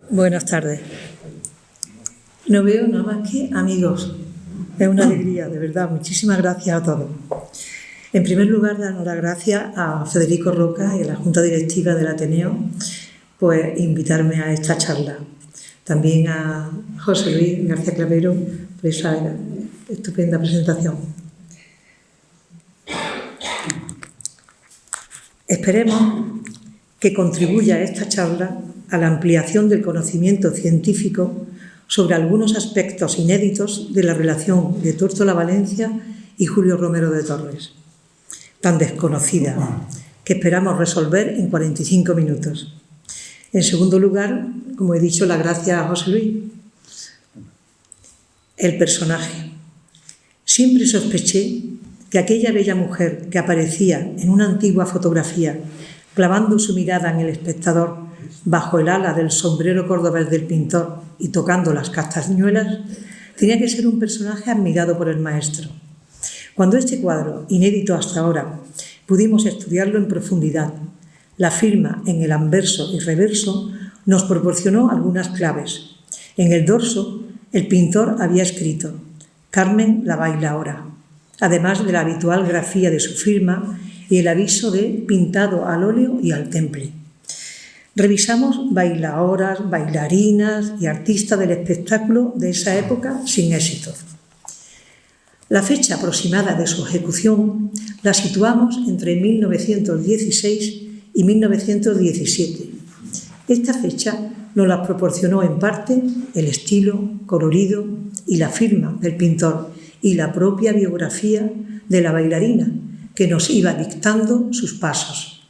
Buenas tardes. No veo nada más que amigos. Es una alegría, de verdad. Muchísimas gracias a todos. En primer lugar, darnos las gracias a Federico Roca y a la Junta Directiva del Ateneo por invitarme a esta charla. También a José Luis García Clavero por esa estupenda presentación. Esperemos que contribuya esta charla a la ampliación del conocimiento científico sobre algunos aspectos inéditos de la relación de Tórtola Valencia y Julio Romero de Torres, tan desconocida, que esperamos resolver en 45 minutos. En segundo lugar, como he dicho, las gracias a José Luis. El personaje. Siempre sospeché que aquella bella mujer que aparecía en una antigua fotografía clavando su mirada en el espectador bajo el ala del sombrero cordobés del pintor y tocando las castañuelas, tenía que ser un personaje admirado por el maestro. Cuando este cuadro, inédito hasta ahora, pudimos estudiarlo en profundidad, la firma en el anverso y reverso nos proporcionó algunas claves. En el dorso, el pintor había escrito «Carmen la bailaora», además de la habitual grafía de su firma y el aviso de «pintado al óleo y al temple». Revisamos bailaoras, bailarinas y artistas del espectáculo de esa época sin éxito. La fecha aproximada de su ejecución la situamos entre 1916 y 1917. Esta fecha nos la proporcionó en parte el estilo, colorido y la firma del pintor y la propia biografía de la bailarina que nos iba dictando sus pasos.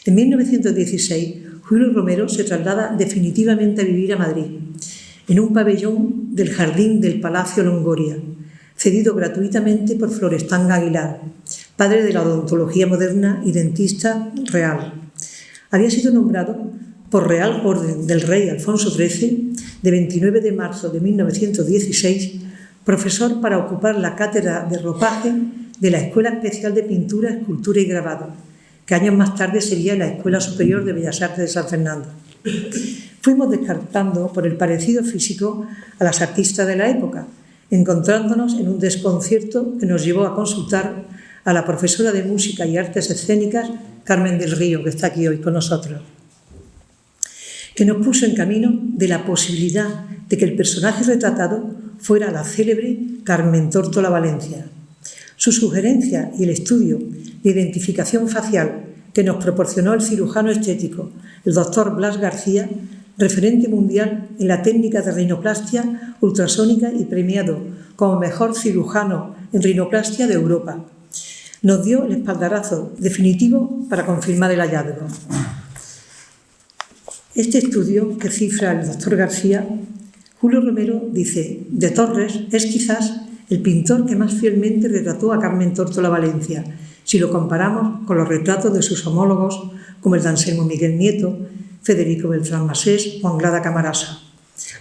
En 1916, Julio Romero se traslada definitivamente a vivir a Madrid, en un pabellón del jardín del Palacio Longoria, cedido gratuitamente por Florestán Aguilar, padre de la odontología moderna y dentista real. Había sido nombrado por Real Orden del Rey Alfonso XIII, de 29 de marzo de 1916, profesor para ocupar la cátedra de ropaje de la Escuela Especial de Pintura, Escultura y Grabado, que años más tarde sería la Escuela Superior de Bellas Artes de San Fernando. Fuimos descartando por el parecido físico a las artistas de la época, encontrándonos en un desconcierto que nos llevó a consultar a la profesora de Música y Artes Escénicas, Carmen del Río, que está aquí hoy con nosotros, que nos puso en camino de la posibilidad de que el personaje retratado fuera la célebre Carmen Tórtola Valencia. Su sugerencia y el estudio de identificación facial que nos proporcionó el cirujano estético, el doctor Blas García, referente mundial en la técnica de rinoplastia ultrasónica y premiado como mejor cirujano en rinoplastia de Europa, nos dio el espaldarazo definitivo para confirmar el hallazgo. Este estudio que cifra el doctor García, Julio Romero dice: de Torres es quizás el pintor que más fielmente retrató a Carmen Tórtola Valencia, si lo comparamos con los retratos de sus homólogos como el de Anselmo Miguel Nieto, Federico Beltrán Masés o Anglada Camarasa.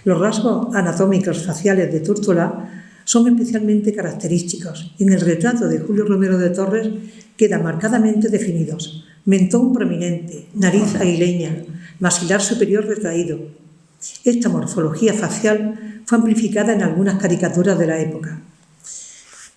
Los rasgos anatómicos faciales de Tórtola son especialmente característicos y en el retrato de Julio Romero de Torres quedan marcadamente definidos: mentón prominente, nariz aguileña, maxilar superior retraído. Esta morfología facial fue amplificada en algunas caricaturas de la época.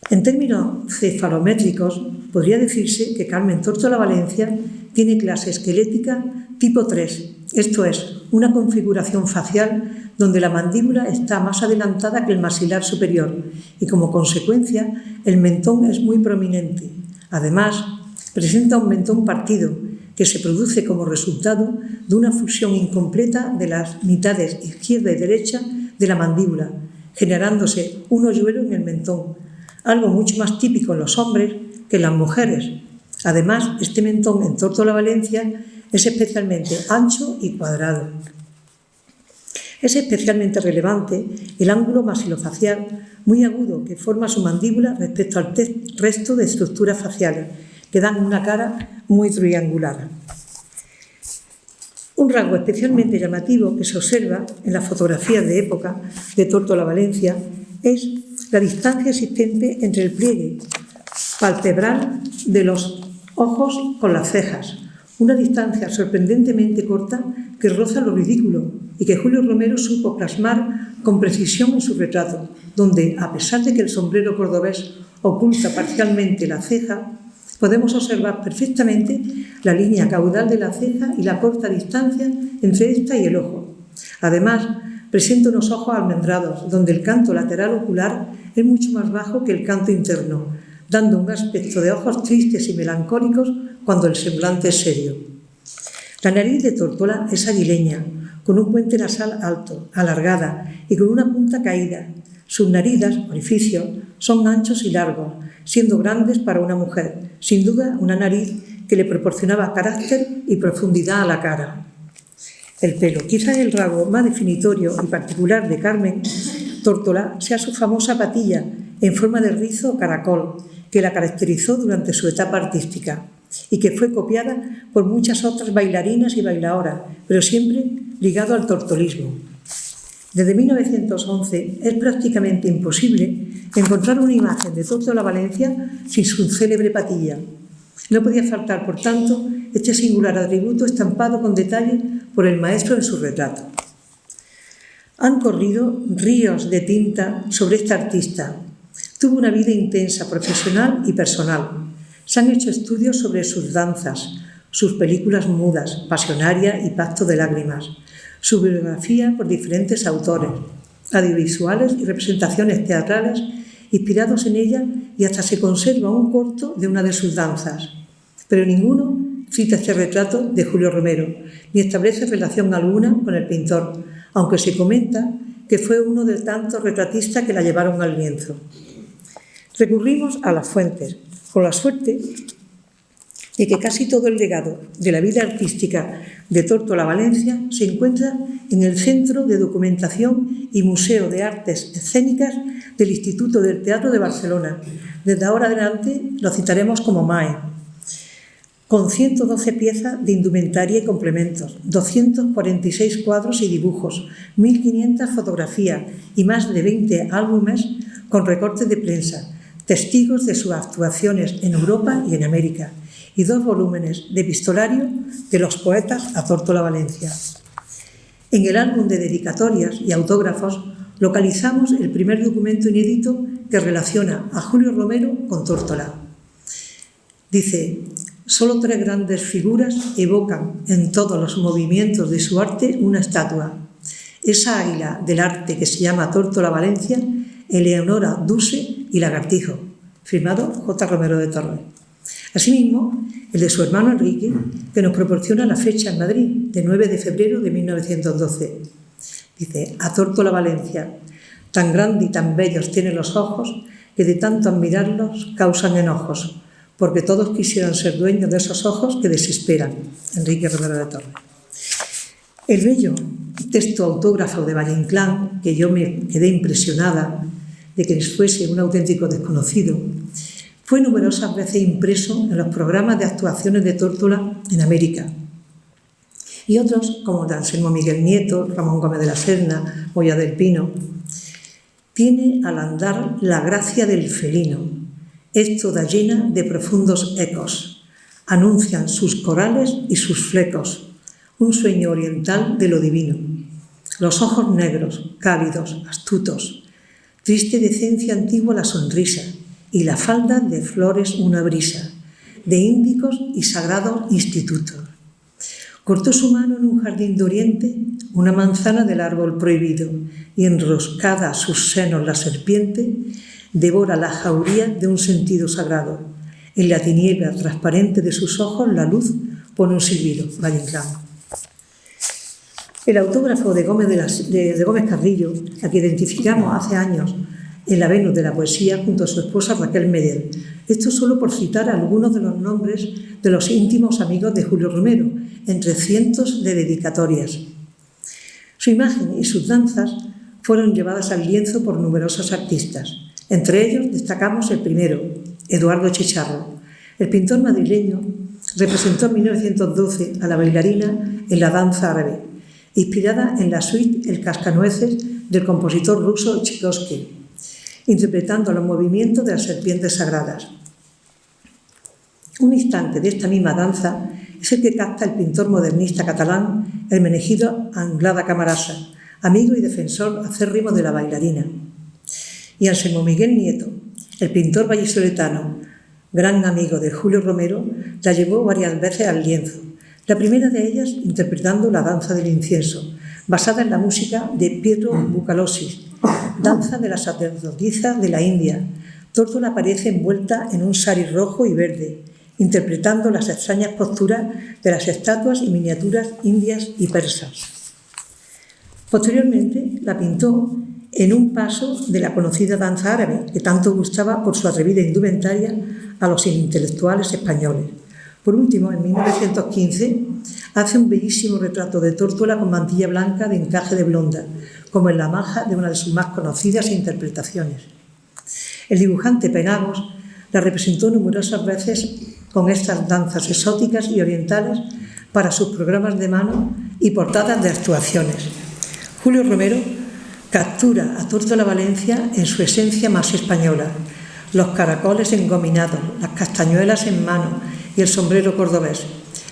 En términos cefalométricos, podría decirse que Carmen Tórtola Valencia tiene clase esquelética tipo 3, esto es, una configuración facial donde la mandíbula está más adelantada que el maxilar superior y, como consecuencia, el mentón es muy prominente. Además, presenta un mentón partido que se produce como resultado de una fusión incompleta de las mitades izquierda y derecha de la mandíbula, generándose un hoyuelo en el mentón, algo mucho más típico en los hombres que en las mujeres. Además, este mentón en Tórtola Valencia es especialmente ancho y cuadrado. Es especialmente relevante el ángulo maxilofacial muy agudo que forma su mandíbula respecto al resto de estructuras faciales, que dan una cara muy triangular. Un rasgo especialmente llamativo que se observa en las fotografías de época de Tórtola Valencia es la distancia existente entre el pliegue palpebral de los ojos con las cejas, una distancia sorprendentemente corta que roza lo ridículo y que Julio Romero supo plasmar con precisión en su retrato, donde, a pesar de que el sombrero cordobés oculta parcialmente la ceja, podemos observar perfectamente la línea caudal de la ceja y la corta distancia entre esta y el ojo. Además, presenta unos ojos almendrados, donde el canto lateral ocular es mucho más bajo que el canto interno, dando un aspecto de ojos tristes y melancólicos cuando el semblante es serio. La nariz de Tórtola es aguileña, con un puente nasal alto, alargada y con una punta caída. Sus naridas, orificios, son anchos y largos, siendo grandes para una mujer, sin duda una nariz que le proporcionaba carácter y profundidad a la cara. El pelo, quizás el rasgo más definitorio y particular de Carmen Tórtola, sea su famosa patilla en forma de rizo o caracol, que la caracterizó durante su etapa artística y que fue copiada por muchas otras bailarinas y bailadoras, pero siempre ligado al tortolismo. Desde 1911 es prácticamente imposible encontrar una imagen de Tórtola Valencia sin su célebre patilla. No podía faltar, por tanto, este singular atributo estampado con detalle por el maestro en su retrato. Han corrido ríos de tinta sobre esta artista. Tuvo una vida intensa, profesional y personal. Se han hecho estudios sobre sus danzas, sus películas mudas, Pasionaria y Pacto de Lágrimas, su biografía por diferentes autores, audiovisuales y representaciones teatrales inspirados en ella, y hasta se conserva un corto de una de sus danzas. Pero ninguno cita este retrato de Julio Romero, ni establece relación alguna con el pintor, aunque se comenta que fue uno de tantos retratistas que la llevaron al lienzo. Recurrimos a las fuentes, con la suerte de que casi todo el legado de la vida artística de Tórtola Valencia se encuentra en el Centro de Documentación y Museo de Artes Escénicas del Instituto del Teatro de Barcelona. Desde ahora adelante lo citaremos como MAE, con 112 piezas de indumentaria y complementos, 246 cuadros y dibujos, 1.500 fotografías y más de 20 álbumes con recortes de prensa, testigos de sus actuaciones en Europa y en América, y 2 volúmenes de epistolario de los poetas a Tórtola Valencia. En el álbum de dedicatorias y autógrafos localizamos el primer documento inédito que relaciona a Julio Romero con Tórtola. Dice: solo 3 grandes figuras evocan en todos los movimientos de su arte una estatua. Esa águila del arte que se llama Tórtola Valencia, Eleonora Duse y Lagartijo, firmado J. Romero de Torres. Asimismo, el de su hermano Enrique, que nos proporciona la fecha en Madrid, de 9 de febrero de 1912. Dice: a Tórtola Valencia, tan grande y tan bellos tienen los ojos, que de tanto admirarlos causan enojos, porque todos quisieran ser dueños de esos ojos que desesperan. Enrique Romero de Torres. El bello texto autógrafo de Valle Inclán, que yo me quedé impresionada de que fuese un auténtico desconocido, fue numerosas veces impreso en los programas de actuaciones de Tórtola en América. Y otros, como de Anselmo Miguel Nieto, Ramón Gómez de la Serna, Moya del Pino, tiene al andar la gracia del felino. Es toda llena de profundos ecos. Anuncian sus corales y sus flecos, un sueño oriental de lo divino. Los ojos negros, cálidos, astutos, triste decencia antigua la sonrisa, y la falda de flores una brisa, de índicos y sagrados institutos. Cortó su mano en un jardín de oriente una manzana del árbol prohibido, y enroscada a sus senos la serpiente devora la jauría de un sentido sagrado. En la tiniebla transparente de sus ojos la luz pone un silbido. Valle Inclán. El autógrafo de Gómez Carrillo, a que identificamos hace años en la Venus de la Poesía junto a su esposa Raquel Medel. Esto solo por citar algunos de los nombres de los íntimos amigos de Julio Romero, entre cientos de dedicatorias. Su imagen y sus danzas fueron llevadas al lienzo por numerosos artistas. Entre ellos destacamos el primero, Eduardo Chicharro. El pintor madrileño representó en 1912 a la bailarina en la danza árabe, inspirada en la suite El Cascanueces del compositor ruso Tchaikovsky, interpretando los movimientos de las serpientes sagradas. Un instante de esta misma danza es el que capta el pintor modernista catalán Hermenegildo Anglada Camarasa, amigo y defensor acérrimo de la bailarina. Y Anselmo Miguel Nieto, el pintor vallisoletano, gran amigo de Julio Romero, la llevó varias veces al lienzo, la primera de ellas interpretando la danza del incienso, basada en la música de Pietro Bucalosis, danza de la sacerdotisa de la India. Tórtola aparece envuelta en un sari rojo y verde, interpretando las extrañas posturas de las estatuas y miniaturas indias y persas. Posteriormente la pintó en un paso de la conocida danza árabe, que tanto gustaba por su atrevida indumentaria a los intelectuales españoles. Por último, en 1915, hace un bellísimo retrato de Tórtola con mantilla blanca de encaje de blonda, como en la maja de una de sus más conocidas interpretaciones. El dibujante Penagos la representó numerosas veces con estas danzas exóticas y orientales para sus programas de mano y portadas de actuaciones. Julio Romero captura a Tórtola Valencia en su esencia más española: los caracoles engominados, las castañuelas en mano y el sombrero cordobés,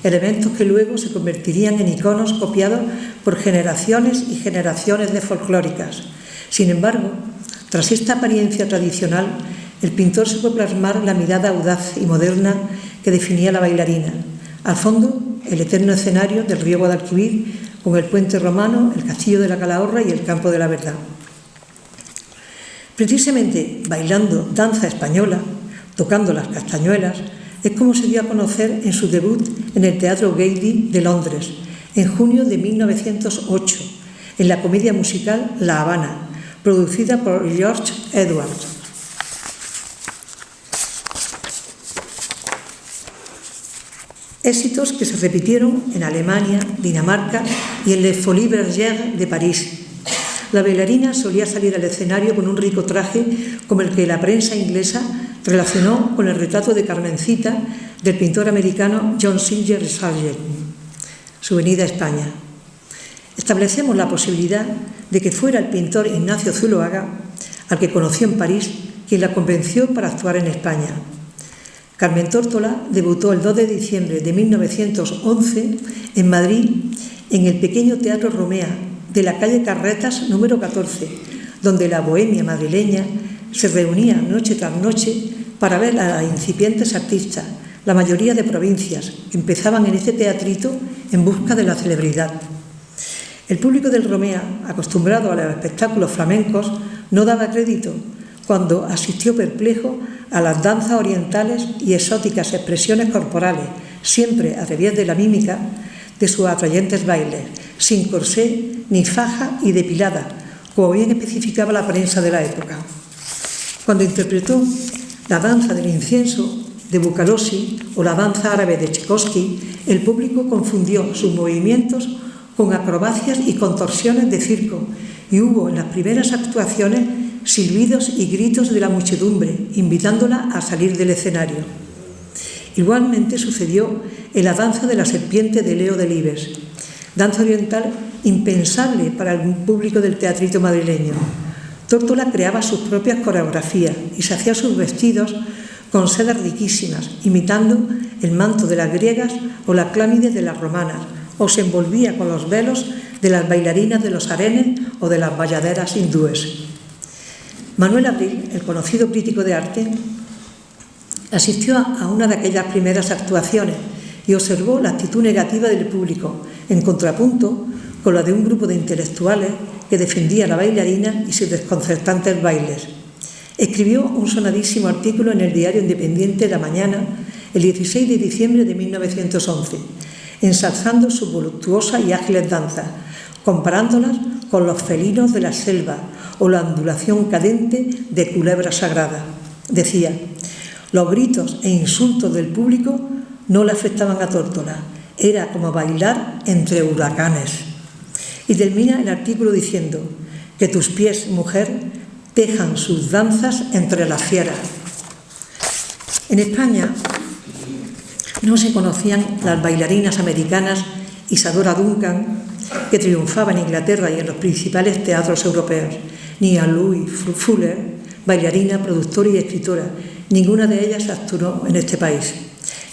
elementos que luego se convertirían en iconos copiados por generaciones y generaciones de folclóricas. Sin embargo, tras esta apariencia tradicional, el pintor supo plasmar la mirada audaz y moderna que definía la bailarina. Al fondo, el eterno escenario del río Guadalquivir, con el puente romano, el castillo de la Calahorra y el campo de la Verdad. Precisamente bailando danza española, tocando las castañuelas, es como se dio a conocer en su debut en el Teatro Gaiety de Londres, en junio de 1908, en la comedia musical La Habana, producida por George Edwards. Éxitos que se repitieron en Alemania, Dinamarca y en Les Folies Bergère de París. La bailarina solía salir al escenario con un rico traje como el que la prensa inglesa relacionó con el retrato de Carmencita del pintor americano John Singer Sargent. Su venida a España. Establecemos la posibilidad de que fuera el pintor Ignacio Zuloaga, al que conoció en París, quien la convenció para actuar en España. Carmen Tórtola debutó el 2 de diciembre de 1911 en Madrid, en el pequeño Teatro Romea de la calle Carretas número 14, donde la bohemia madrileña se reunía noche tras noche para ver a incipientes artistas, la mayoría de provincias, que empezaban en este teatrito en busca de la celebridad. El público del Romea, acostumbrado a los espectáculos flamencos, no daba crédito cuando asistió perplejo a las danzas orientales y exóticas expresiones corporales, siempre a través de la mímica de sus atrayentes bailes, sin corsé ni faja y depilada, como bien especificaba la prensa de la época. Cuando interpretó la danza del incienso de Bucalosi o la danza árabe de Tchaikovsky, el público confundió sus movimientos con acrobacias y contorsiones de circo, y hubo en las primeras actuaciones silbidos y gritos de la muchedumbre, invitándola a salir del escenario. Igualmente sucedió en la danza de la serpiente de Leo Delibes, danza oriental impensable para el público del teatrito madrileño. Tórtola creaba sus propias coreografías y se hacía sus vestidos con sedas riquísimas, imitando el manto de las griegas o la clámide de las romanas, o se envolvía con los velos de las bailarinas de los harenes o de las bayaderas hindúes. Manuel Abril, el conocido crítico de arte, asistió a una de aquellas primeras actuaciones y observó la actitud negativa del público, en contrapunto con la de un grupo de intelectuales que defendía a la bailarina y sus desconcertantes bailes. Escribió un sonadísimo artículo en el diario independiente La Mañana el 16 de diciembre de 1911, ensalzando sus voluptuosas y ágiles danzas, comparándolas con los felinos de la selva o la ondulación cadente de culebra sagrada. Decía: los gritos e insultos del público no le afectaban a Tórtola, era como bailar entre huracanes. Y termina el artículo diciendo: que tus pies, mujer, tejan sus danzas entre las fieras. En España no se conocían las bailarinas americanas Isadora Duncan, que triunfaba en Inglaterra y en los principales teatros europeos, ni a Louise Fuller, bailarina, productora y escritora. Ninguna de ellas actuó en este país.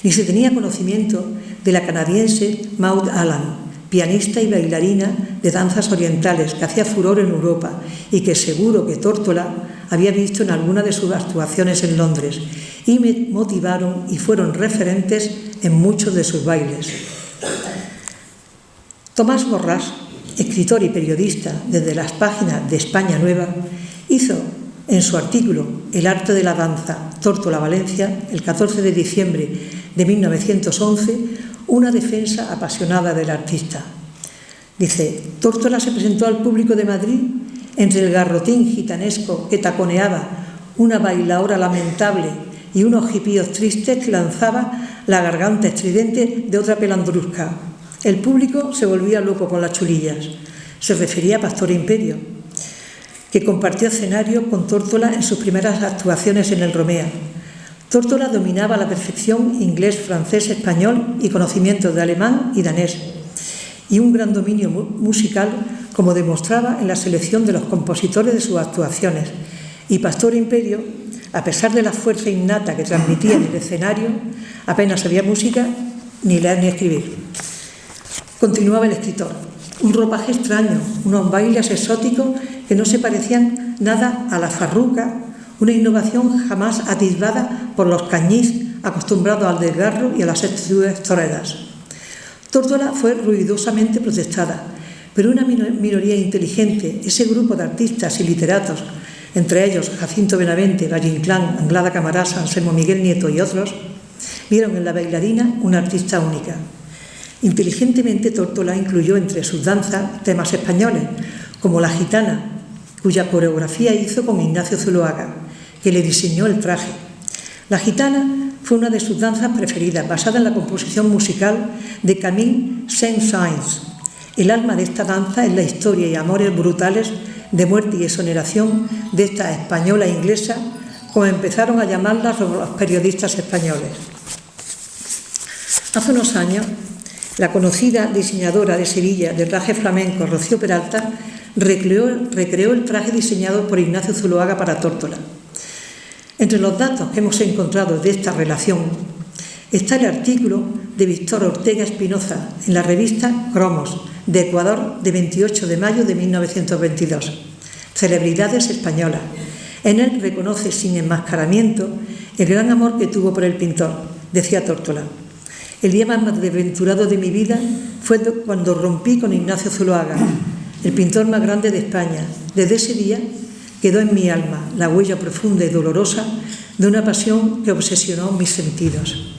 Ni se tenía conocimiento de la canadiense Maud Allan, pianista y bailarina de danzas orientales que hacía furor en Europa y que seguro que Tórtola había visto en alguna de sus actuaciones en Londres, y me motivaron y fueron referentes en muchos de sus bailes. Tomás Borràs, escritor y periodista desde las páginas de España Nueva, hizo en su artículo El arte de la danza, Tórtola, Valencia, el 14 de diciembre de 1911, una defensa apasionada del artista. Dice: Tórtola se presentó al público de Madrid entre el garrotín gitanesco que taconeaba, una bailaora lamentable y unos hipíos tristes que lanzaba la garganta estridente de otra pelandrusca. El público se volvía loco con las chulillas. Se refería a Pastor Imperio, que compartió escenario con Tórtola en sus primeras actuaciones en el Romea. Tórtola dominaba a la perfección inglés, francés, español y conocimientos de alemán y danés, y un gran dominio musical, como demostraba en la selección de los compositores de sus actuaciones. Y Pastor Imperio, a pesar de la fuerza innata que transmitía en el escenario, apenas sabía música, ni leer ni escribir. Continuaba el escritor: un ropaje extraño, unos bailes exóticos que no se parecían nada a la farruca, una innovación jamás atisbada por los cañís acostumbrados al desgarro y a las actitudes toreras. Tórtola fue ruidosamente protestada, pero una minoría inteligente, ese grupo de artistas y literatos, entre ellos Jacinto Benavente, Valle Inclán, Anglada Camarasa, Anselmo Miguel Nieto y otros, vieron en la bailarina una artista única. Inteligentemente, Tórtola incluyó entre sus danzas temas españoles, como La Gitana, cuya coreografía hizo con Ignacio Zuloaga, que le diseñó el traje. La Gitana fue una de sus danzas preferidas, basada en la composición musical de Camille Saint-Saëns. El alma de esta danza es la historia y amores brutales de muerte y exoneración de esta española e inglesa, como empezaron a llamarlas los periodistas españoles. Hace unos años, la conocida diseñadora de Sevilla de traje flamenco, Rocío Peralta, recreó el traje diseñado por Ignacio Zuloaga para Tórtola. Entre los datos que hemos encontrado de esta relación está el artículo de Víctor Ortega Espinoza en la revista Cromos, de Ecuador, de 28 de mayo de 1922. Celebridades españolas. En él reconoce sin enmascaramiento el gran amor que tuvo por el pintor. Decía Tórtola: el día más desventurado de mi vida fue cuando rompí con Ignacio Zuloaga, el pintor más grande de España. Desde ese día quedó en mi alma la huella profunda y dolorosa de una pasión que obsesionó mis sentidos.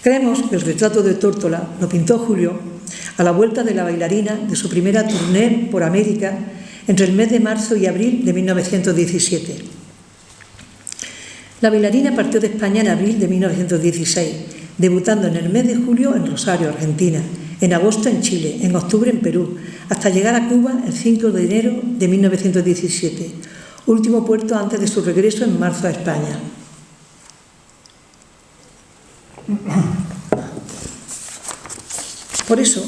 Creemos que el retrato de Tórtola lo pintó Julio a la vuelta de la bailarina de su primera tournée por América entre el mes de marzo y abril de 1917. La bailarina partió de España en abril de 1916, debutando en el mes de julio en Rosario, Argentina, en agosto en Chile, en octubre en Perú, hasta llegar a Cuba el 5 de enero de 1917, último puerto antes de su regreso en marzo a España. Por eso,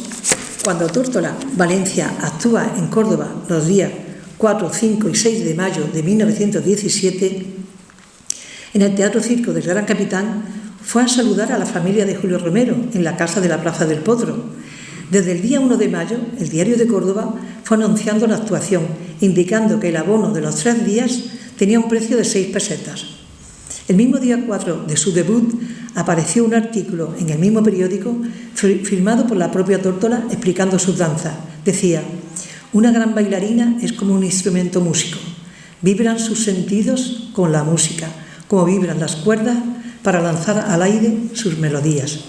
cuando Tórtola Valencia actúa en Córdoba los días 4, 5 y 6 de mayo de 1917, en el Teatro Circo del Gran Capitán, fue a saludar a la familia de Julio Romero en la casa de la Plaza del Potro. Desde el día 1 de mayo, el Diario de Córdoba fue anunciando la actuación, indicando que el abono de los 3 días tenía un precio de 6 pesetas. El mismo día 4 de su debut apareció un artículo en el mismo periódico firmado por la propia Tórtola explicando sus danzas. Decía: una gran bailarina es como un instrumento músico. Vibran sus sentidos con la música, como vibran las cuerdas para lanzar al aire sus melodías.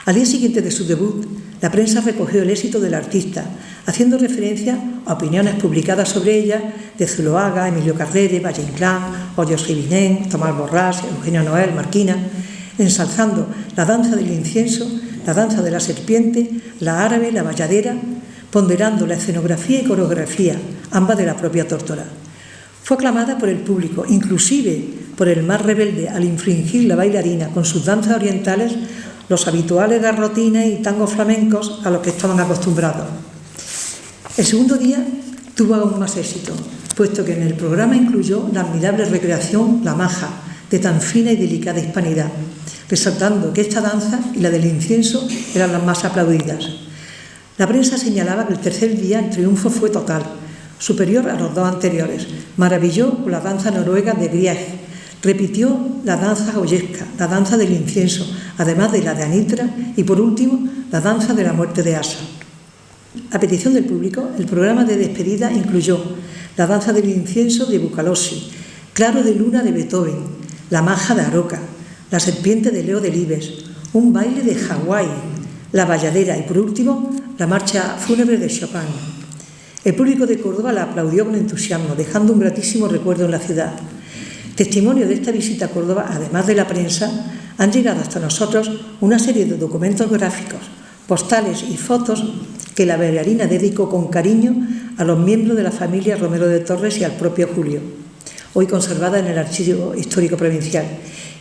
Al día siguiente de su debut, la prensa recogió el éxito del artista, haciendo referencia a opiniones publicadas sobre ella de Zuloaga, Emilio Carrere, Valle Inclán, Hoyos Givinén, Tomás Borràs, Eugenio Noel, Marquina, ensalzando la danza del incienso, la danza de la serpiente, la árabe, la bayadera, ponderando la escenografía y coreografía, ambas de la propia Tórtola. Fue aclamada por el público, inclusive por el más rebelde al infringir la bailarina con sus danzas orientales los habituales garrotines y tangos flamencos a los que estaban acostumbrados. El segundo día tuvo aún más éxito, puesto que en el programa incluyó la admirable recreación La Maja, de tan fina y delicada hispanidad. resaltando que esta danza y la del incienso eran las más aplaudidas. La prensa señalaba que el tercer día el triunfo fue total, superior a los dos anteriores. Maravilló con la danza noruega de Grieg, repitió la danza goyesca, la danza del incienso, además de la de Anitra y, por último, la danza de la muerte de Asa. A petición del público, el programa de despedida incluyó la danza del incienso de Bucalossi, Claro de Luna de Beethoven, la maja de Aroca, la serpiente de Leo Delibes, un baile de Hawái, la bayadera y, por último, la marcha fúnebre de Chopin. El público de Córdoba la aplaudió con entusiasmo, dejando un gratísimo recuerdo en la ciudad. Testimonio de esta visita a Córdoba, además de la prensa, han llegado hasta nosotros una serie de documentos gráficos, postales y fotos que la bailarina dedicó con cariño a los miembros de la familia Romero de Torres y al propio Julio, hoy conservada en el Archivo Histórico Provincial,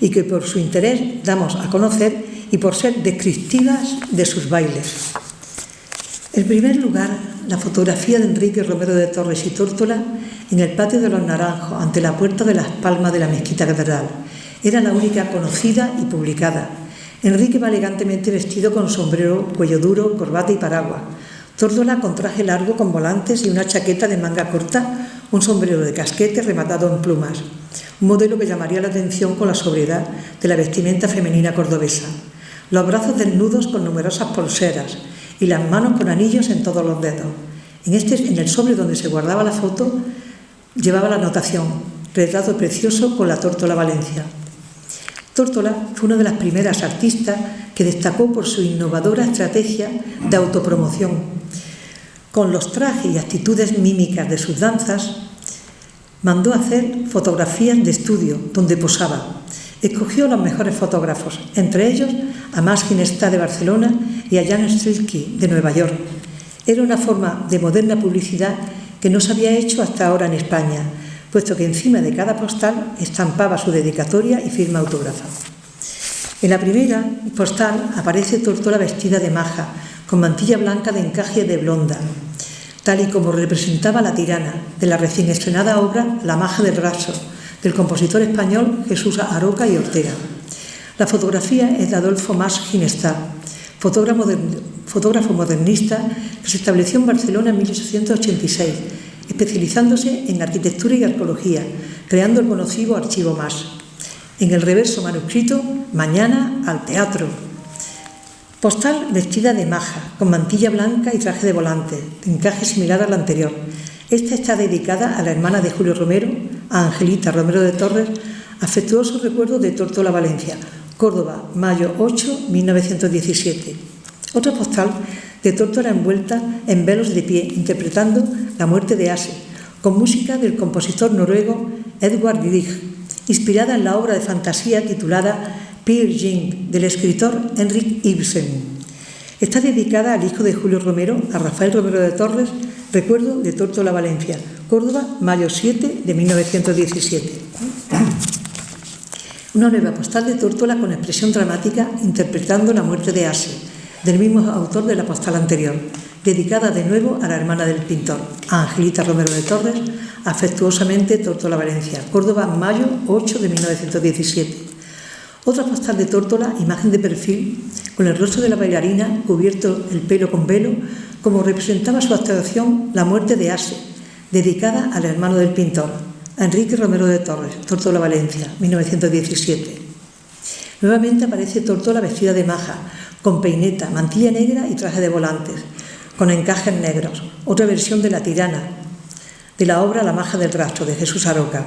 y que por su interés damos a conocer y por ser descriptivas de sus bailes. En primer lugar, la fotografía de Enrique Romero de Torres y Tórtola en el patio de los Naranjos, ante la puerta de las Palmas de la Mezquita Catedral. Era la única conocida y publicada. Enrique va elegantemente vestido con sombrero, cuello duro, corbata y paraguas. Tórtola con traje largo con volantes y una chaqueta de manga corta, un sombrero de casquete rematado en plumas. Un modelo que llamaría la atención con la sobriedad de la vestimenta femenina cordobesa. Los brazos desnudos con numerosas pulseras y las manos con anillos en todos los dedos. En el sobre donde se guardaba la foto llevaba la anotación: retrato precioso con la Tórtola Valencia. Tórtola fue una de las primeras artistas que destacó por su innovadora estrategia de autopromoción. Con los trajes y actitudes mímicas de sus danzas, mandó hacer fotografías de estudio donde posaba. Escogió los mejores fotógrafos, entre ellos a Max Ginestá de Barcelona y a Jan Strielky de Nueva York. Era una forma de moderna publicidad que no se había hecho hasta ahora en España, puesto que encima de cada postal estampaba su dedicatoria y firma autógrafa. En la primera postal aparece Tórtola vestida de maja, con mantilla blanca de encaje de blonda, tal y como representaba la tirana de la recién estrenada obra La maja del raso, del compositor español Jesús Aroca y Ortega. La fotografía es de Adolfo Mas Ginestá, fotógrafo modernista que se estableció en Barcelona en 1886, especializándose en arquitectura y arqueología, creando el conocido Archivo Mas. En el reverso manuscrito, Mañana al teatro. Postal vestida de maja, con mantilla blanca y traje de volante, de encaje similar al anterior. Esta está dedicada a la hermana de Julio Romero, a Angelita Romero de Torres, afectuoso recuerdo de Tórtola Valencia, Córdoba, mayo 8, 1917. Otra postal de Tórtola envuelta en velos de pie, interpretando La muerte de Ase, con música del compositor noruego Edvard Grieg, inspirada en la obra de fantasía titulada Peer Gynt, del escritor Henrik Ibsen. Está dedicada al hijo de Julio Romero, a Rafael Romero de Torres, recuerdo de Tórtola Valencia, Córdoba, mayo 7 de 1917. Una nueva postal de Tórtola con expresión dramática interpretando La muerte de Ase, del mismo autor de la postal anterior, dedicada de nuevo a la hermana del pintor, a Angelita Romero de Torres, afectuosamente Tórtola Valencia, Córdoba, mayo 8 de 1917. Otra postal de Tórtola, imagen de perfil, con el rostro de la bailarina cubierto el pelo con velo, como representaba su actuación La muerte de Ase, dedicada al hermano del pintor, a Enrique Romero de Torres, Tórtola Valencia, 1917. Nuevamente aparece Tórtola vestida de maja, con peineta, mantilla negra y traje de volantes, con encajes negros, otra versión de La tirana, de la obra La maja del rastro, de Jesús Aroca.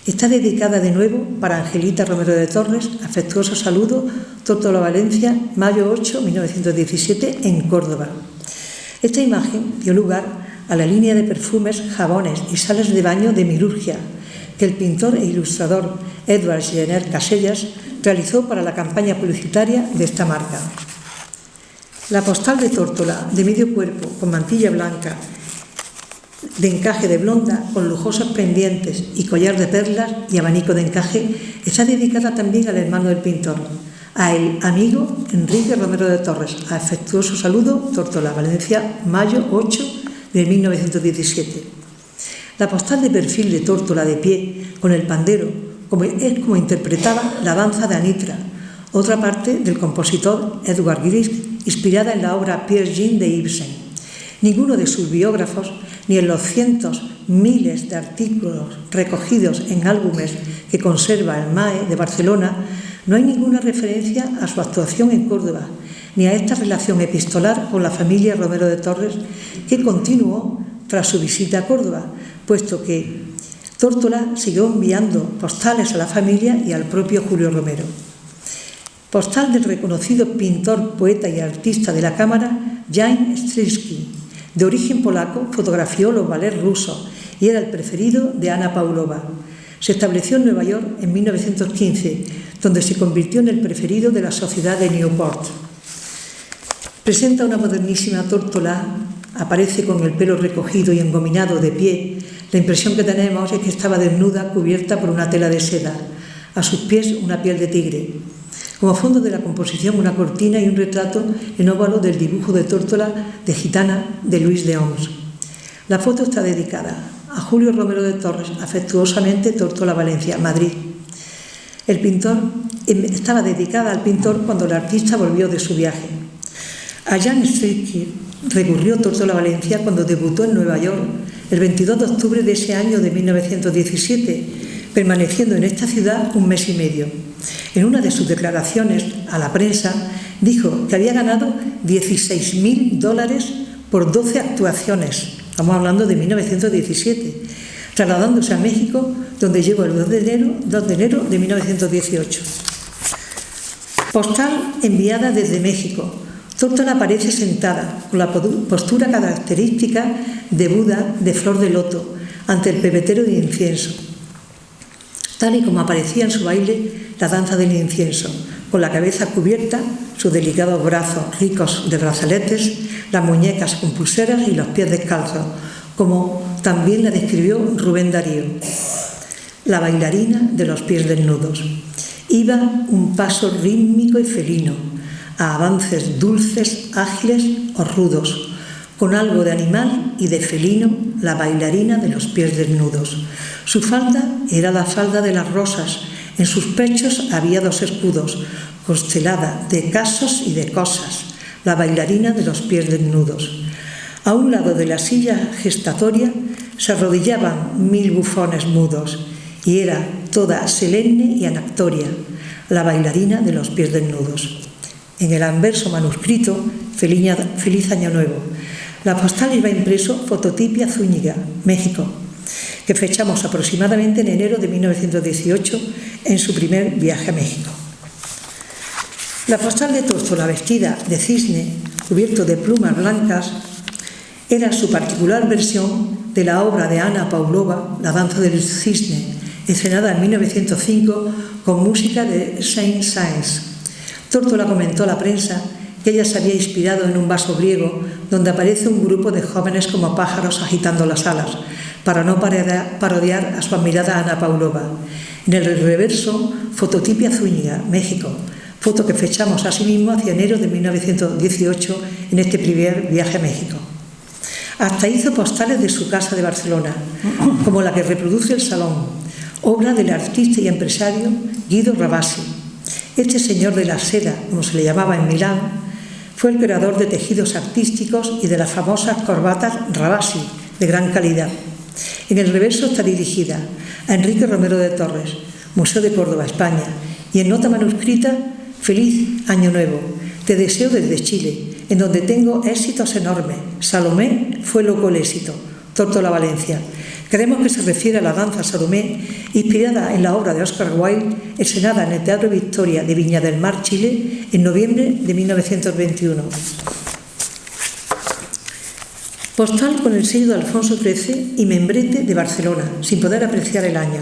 Está dedicada de nuevo para Angelita Romero de Torres, afectuoso saludo, Tórtola Valencia, mayo 8, 1917, en Córdoba. Esta imagen dio lugar a la línea de perfumes, jabones y sales de baño de Milurgia, que el pintor e ilustrador Edward Jenner Casellas realizó para la campaña publicitaria de esta marca. La postal de Tórtola, de medio cuerpo, con mantilla blanca, de encaje de blonda, con lujosos pendientes y collar de perlas y abanico de encaje, está dedicada también al hermano del pintor, a el amigo Enrique Romero de Torres. Afectuoso saludo, Tórtola Valencia, mayo 8 de 1917. La postal de perfil de Tórtola de pie, con el pandero, como interpretaba la danza de Anitra, otra parte del compositor Edvard Grieg, inspirada en la obra Peer Gynt de Ibsen. Ninguno de sus biógrafos, ni en los cientos, miles de artículos recogidos en álbumes que conserva el MAE de Barcelona, no hay ninguna referencia a su actuación en Córdoba, ni a esta relación epistolar con la familia Romero de Torres, que continuó tras su visita a Córdoba, puesto que Tórtola siguió enviando postales a la familia y al propio Julio Romero. Postal del reconocido pintor, poeta y artista de la cámara Jan Strilski. De origen polaco, fotografió los ballets rusos y era el preferido de Anna Pavlova. Se estableció en Nueva York en 1915, donde se convirtió en el preferido de la sociedad de Newport. Presenta una modernísima Tórtola, aparece con el pelo recogido y engominado de pie. La impresión que tenemos es que estaba desnuda, cubierta por una tela de seda. A sus pies una piel de tigre. Como fondo de la composición, una cortina y un retrato en óvalo del dibujo de Tórtola de Gitana de Luis de Oms. La foto está dedicada a Julio Romero de Torres, afectuosamente Tórtola, Valencia, Madrid. Estaba dedicada al pintor cuando el artista volvió de su viaje. A Jan Strilski recurrió Tórtola, Valencia cuando debutó en Nueva York el 22 de octubre de ese año de 1917, permaneciendo en esta ciudad un mes y medio. En una de sus declaraciones a la prensa dijo que había ganado $16.000 por 12 actuaciones. Estamos hablando de 1917, trasladándose a México, donde llegó el 2 de enero de 1918. Postal enviada desde México. Tórtola aparece sentada, con la postura característica de Buda de flor de loto, ante el pebetero de incienso, tal y como aparecía en su baile la danza del incienso, con la cabeza cubierta, sus delicados brazos ricos de brazaletes, las muñecas con pulseras y los pies descalzos, como también la describió Rubén Darío. La bailarina de los pies desnudos. Iba un paso rítmico y felino, a avances dulces, ágiles o rudos, con algo de animal y de felino, la bailarina de los pies desnudos. Su falda era la falda de las rosas, en sus pechos había 2 escudos, constelada de casos y de cosas, la bailarina de los pies desnudos. A un lado de la silla gestatoria se arrodillaban 1000 bufones mudos, y era toda solemne y anactoria, la bailarina de los pies desnudos. En el anverso manuscrito, Feliz Año Nuevo. La postal iba impreso Fototipia Zúñiga, México, que fechamos aproximadamente en enero de 1918 en su primer viaje a México. La postal de Tórtola, vestida de cisne, cubierto de plumas blancas, era su particular versión de la obra de Anna Pavlova, La danza del cisne, escenada en 1905 con música de Saint-Saëns. Tórtola comentó a la prensa que ella se había inspirado en un vaso griego donde aparece un grupo de jóvenes como pájaros agitando las alas, para no parodiar a su admirada Anna Pavlova. En el reverso, Fototipia Zúñiga, México, foto que fechamos asimismo hacia enero de 1918 en este primer viaje a México. Hasta hizo postales de su casa de Barcelona, como la que reproduce el salón, obra del artista y empresario Guido Rabasi. Este señor de la seda, como se le llamaba en Milán, fue el creador de tejidos artísticos y de las famosas corbatas Rabasi, de gran calidad. En el reverso está dirigida a Enrique Romero de Torres, Museo de Córdoba, España, y en nota manuscrita, Feliz Año Nuevo, te deseo desde Chile, en donde tengo éxitos enormes. Salomé fue loco el éxito, Tórtola, Valencia. Creemos que se refiere a la danza Salomé, inspirada en la obra de Oscar Wilde, escenada en el Teatro Victoria de Viña del Mar, Chile, en noviembre de 1921. Postal con el sello de Alfonso XIII y membrete de Barcelona, sin poder apreciar el año.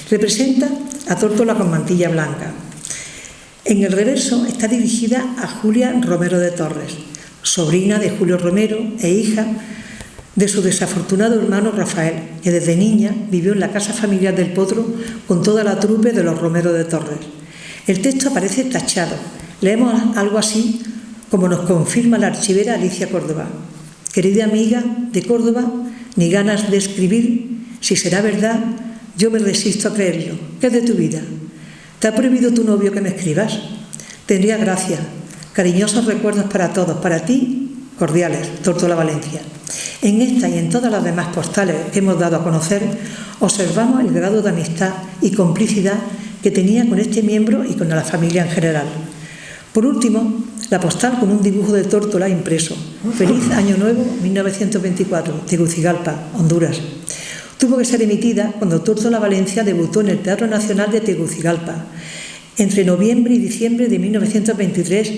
Representa a Tórtola con mantilla blanca. En el reverso está dirigida a Julia Romero de Torres, sobrina de Julio Romero e hija de su desafortunado hermano Rafael, que desde niña vivió en la casa familiar del Potro con toda la trupe de los Romero de Torres. El texto aparece tachado. Leemos algo así como nos confirma la archivera Alicia Córdoba. Querida amiga de Córdoba, ni ganas de escribir, si será verdad, yo me resisto a creerlo. ¿Qué es de tu vida? ¿Te ha prohibido tu novio que me escribas? Tendría gracia. Cariñosos recuerdos para todos, para ti, cordiales, Tórtola Valencia. En esta y en todas las demás postales que hemos dado a conocer, observamos el grado de amistad y complicidad que tenía con este miembro y con la familia en general. Por último, la postal con un dibujo de Tórtola impreso. Feliz Año Nuevo 1924, Tegucigalpa, Honduras. Tuvo que ser emitida cuando Tórtola Valencia debutó en el Teatro Nacional de Tegucigalpa, entre noviembre y diciembre de 1923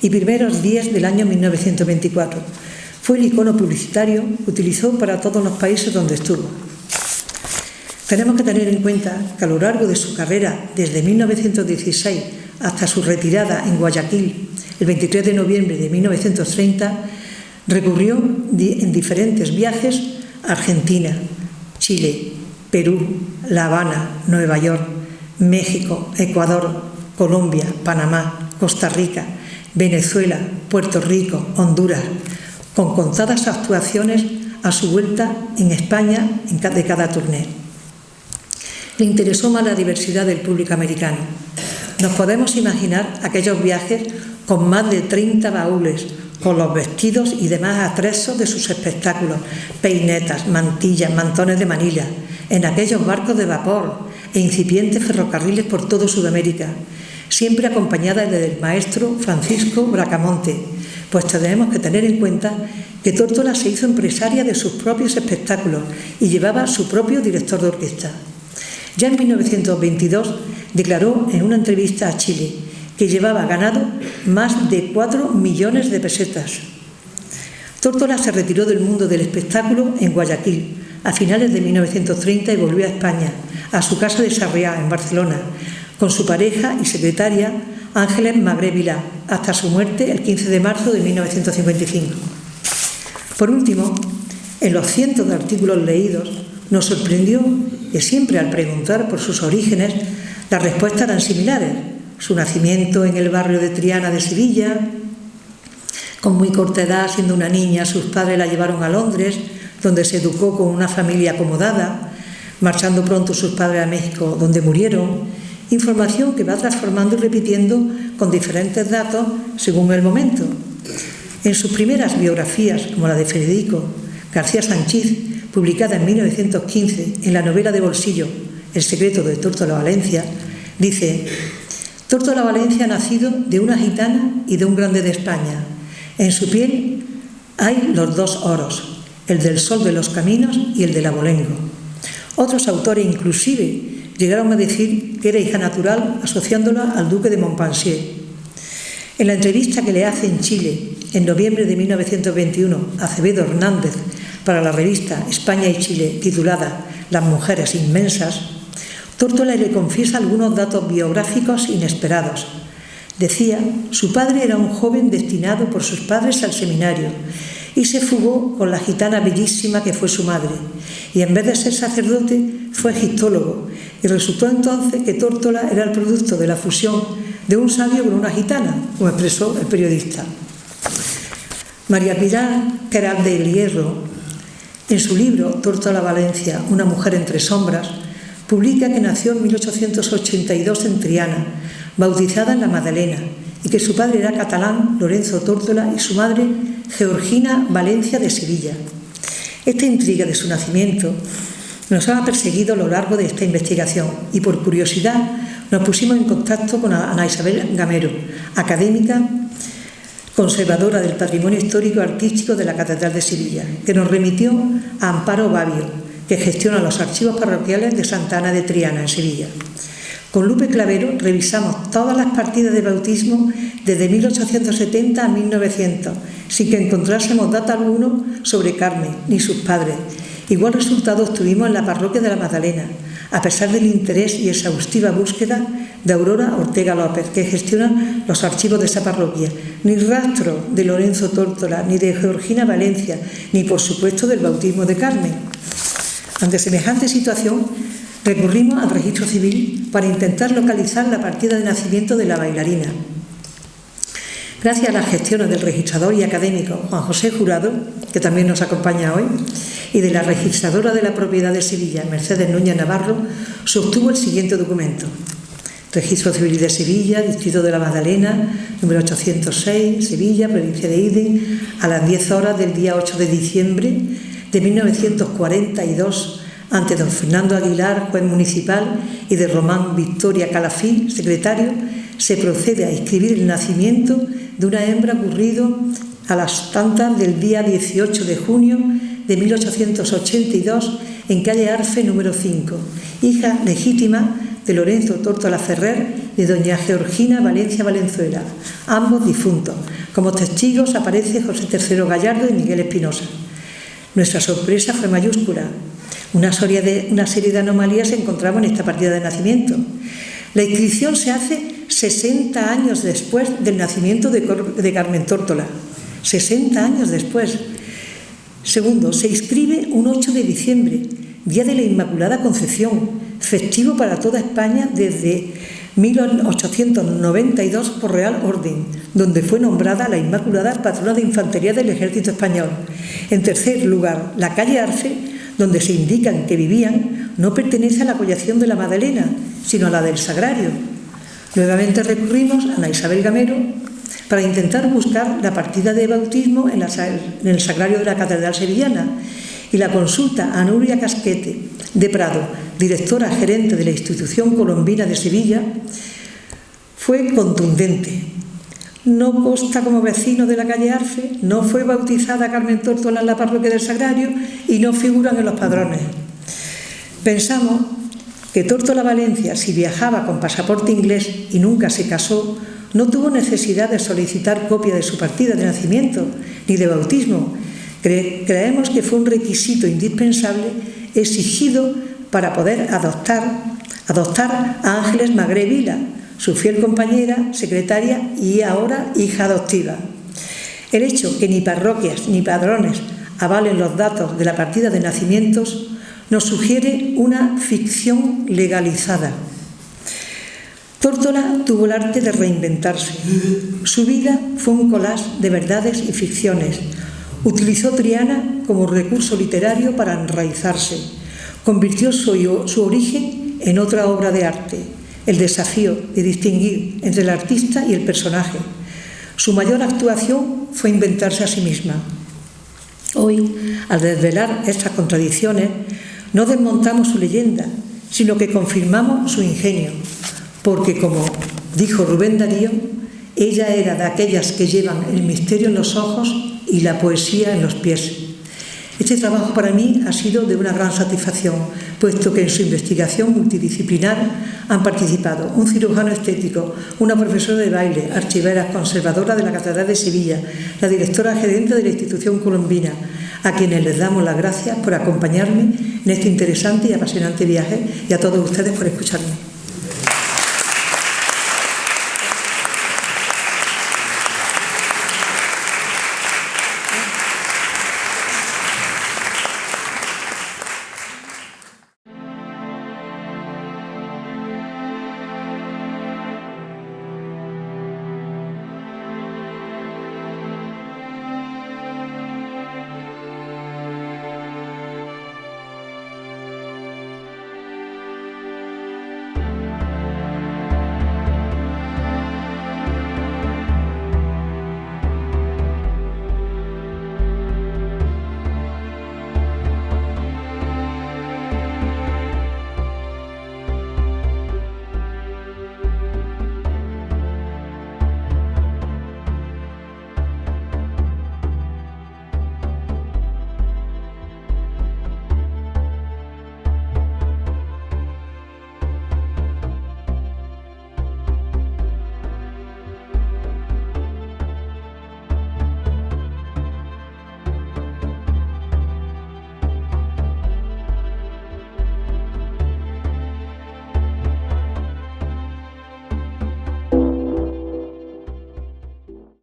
y primeros días del año 1924. Fue el icono publicitario que utilizó para todos los países donde estuvo. Tenemos que tener en cuenta que a lo largo de su carrera, desde 1916 hasta su retirada en Guayaquil, el 23 de noviembre de 1930, recurrió en diferentes viajes a Argentina, Chile, Perú, La Habana, Nueva York, México, Ecuador, Colombia, Panamá, Costa Rica, Venezuela, Puerto Rico, Honduras, con contadas actuaciones a su vuelta en España de cada turné. Le interesó más la diversidad del público americano. Nos podemos imaginar aquellos viajes con más de 30 baúles, con los vestidos y demás atrezos de sus espectáculos, peinetas, mantillas, mantones de Manila, en aquellos barcos de vapor e incipientes ferrocarriles por todo Sudamérica, siempre acompañada del maestro Francisco Bracamonte, pues tenemos que tener en cuenta que Tórtola se hizo empresaria de sus propios espectáculos y llevaba su propio director de orquesta. Ya en 1922 declaró en una entrevista a Chile que llevaba ganado más de 4 millones de pesetas. Tórtola se retiró del mundo del espectáculo en Guayaquil a finales de 1930 y volvió a España, a su casa de Sarriá, en Barcelona, con su pareja y secretaria Ángeles Magré Vilá, hasta su muerte el 15 de marzo de 1955. Por último, en los cientos de artículos leídos, nos sorprendió que siempre al preguntar por sus orígenes, las respuestas eran similares. Su nacimiento en el barrio de Triana de Sevilla, con muy corta edad, siendo una niña, sus padres la llevaron a Londres, donde se educó con una familia acomodada, marchando pronto sus padres a México, donde murieron. Información que va transformando y repitiendo con diferentes datos según el momento. En sus primeras biografías, como la de Federico García Sánchez, publicada en 1915 en la novela de bolsillo El secreto de Tórtola Valencia, dice: Tórtola Valencia ha nacido de una gitana y de un grande de España. En su piel hay los dos oros, el del sol de los caminos y el del abolengo. Otros autores inclusive llegaron a decir que era hija natural, asociándola al duque de Montpensier. En la entrevista que le hace en Chile, en noviembre de 1921, Acevedo Hernández, para la revista España y Chile, titulada Las mujeres inmensas, Tórtola le confiesa algunos datos biográficos inesperados. Decía, su padre era un joven destinado por sus padres al seminario y se fugó con la gitana bellísima que fue su madre, y en vez de ser sacerdote fue egiptólogo, y resultó entonces que Tórtola era el producto de la fusión de un sabio con una gitana, como expresó el periodista. María Pilar Queralt del Hierro, en su libro Tórtola Valencia, una mujer entre sombras, publica que nació en 1882 en Triana, bautizada en la Madalena, y que su padre era catalán, Lorenzo Tórtola, y su madre, Georgina Valencia de Sevilla. Esta intriga de su nacimiento nos ha perseguido a lo largo de esta investigación y por curiosidad nos pusimos en contacto con Ana Isabel Gamero, académica conservadora del patrimonio histórico artístico de la Catedral de Sevilla, que nos remitió a Amparo Babio, que gestiona los archivos parroquiales de Santa Ana de Triana, en Sevilla. Con Lupe Clavero revisamos todas las partidas de bautismo desde 1870 a 1900, sin que encontrásemos dato alguno sobre Carmen ni sus padres. Igual resultado obtuvimos en la parroquia de la Magdalena, a pesar del interés y exhaustiva búsqueda de Aurora Ortega López, que gestiona los archivos de esa parroquia. Ni rastro de Lorenzo Tórtola, ni de Georgina Valencia, ni por supuesto del bautismo de Carmen. Ante semejante situación, recurrimos al registro civil para intentar localizar la partida de nacimiento de la bailarina. Gracias a las gestiones del registrador y académico Juan José Jurado, que también nos acompaña hoy, y de la registradora de la propiedad de Sevilla, Mercedes Núñez Navarro, se obtuvo el siguiente documento. Registro Civil de Sevilla, Distrito de la Magdalena, número 806, Sevilla, provincia de Iden, a las 10 horas del día 8 de diciembre de 1942, ante don Fernando Aguilar, juez municipal, y de Román Victoria Calafí, secretario, se procede a inscribir el nacimiento de una hembra ocurrido a las tantas del día 18 de junio de 1882 en calle Arfe número 5, hija legítima de Lorenzo Tórtola Ferrer y de doña Georgina Valencia Valenzuela, ambos difuntos. Como testigos aparece José III Gallardo y Miguel Espinosa. Nuestra sorpresa fue mayúscula. Una serie de anomalías se encontraban en esta partida de nacimiento. La inscripción se hace 60 años después del nacimiento de Carmen Tórtola. 60 años después. Segundo, se inscribe un 8 de diciembre, Día de la Inmaculada Concepción, festivo para toda España desde 1892 por Real Orden, donde fue nombrada la Inmaculada patrona de Infantería del Ejército Español. En tercer lugar, la calle Arfe, donde se indican que vivían, no pertenece a la collación de la Magdalena, sino a la del Sagrario. Nuevamente recurrimos a Ana Isabel Gamero para intentar buscar la partida de bautismo en el Sagrario de la Catedral Sevillana, y la consulta a Nuria Casquete de Prado, directora gerente de la Institución Colombina de Sevilla, fue contundente. No consta como vecino de la calle Arfe, no fue bautizada Carmen Tórtola en la parroquia del Sagrario y no figuran en los padrones. Pensamos que Tórtola Valencia, si viajaba con pasaporte inglés y nunca se casó, no tuvo necesidad de solicitar copia de su partida de nacimiento ni de bautismo. Creemos que fue un requisito indispensable exigido para poder adoptar a Ángeles Magré Vila, su fiel compañera, secretaria y ahora hija adoptiva. El hecho que ni parroquias ni padrones avalen los datos de la partida de nacimientos nos sugiere una ficción legalizada. Tórtola tuvo el arte de reinventarse. Su vida fue un collage de verdades y ficciones. Utilizó Triana como recurso literario para enraizarse. Convirtió su origen en otra obra de arte, el desafío de distinguir entre el artista y el personaje. Su mayor actuación fue inventarse a sí misma. Hoy, al desvelar estas contradicciones, no desmontamos su leyenda, sino que confirmamos su ingenio, porque, como dijo Rubén Darío, ella era de aquellas que llevan el misterio en los ojos y la poesía en los pies. Este trabajo para mí ha sido de una gran satisfacción, puesto que en su investigación multidisciplinar han participado un cirujano estético, una profesora de baile, archivera, conservadora de la Catedral de Sevilla, la directora gerente de la Institución Colombina, a quienes les damos las gracias por acompañarme en este interesante y apasionante viaje, y a todos ustedes por escucharme.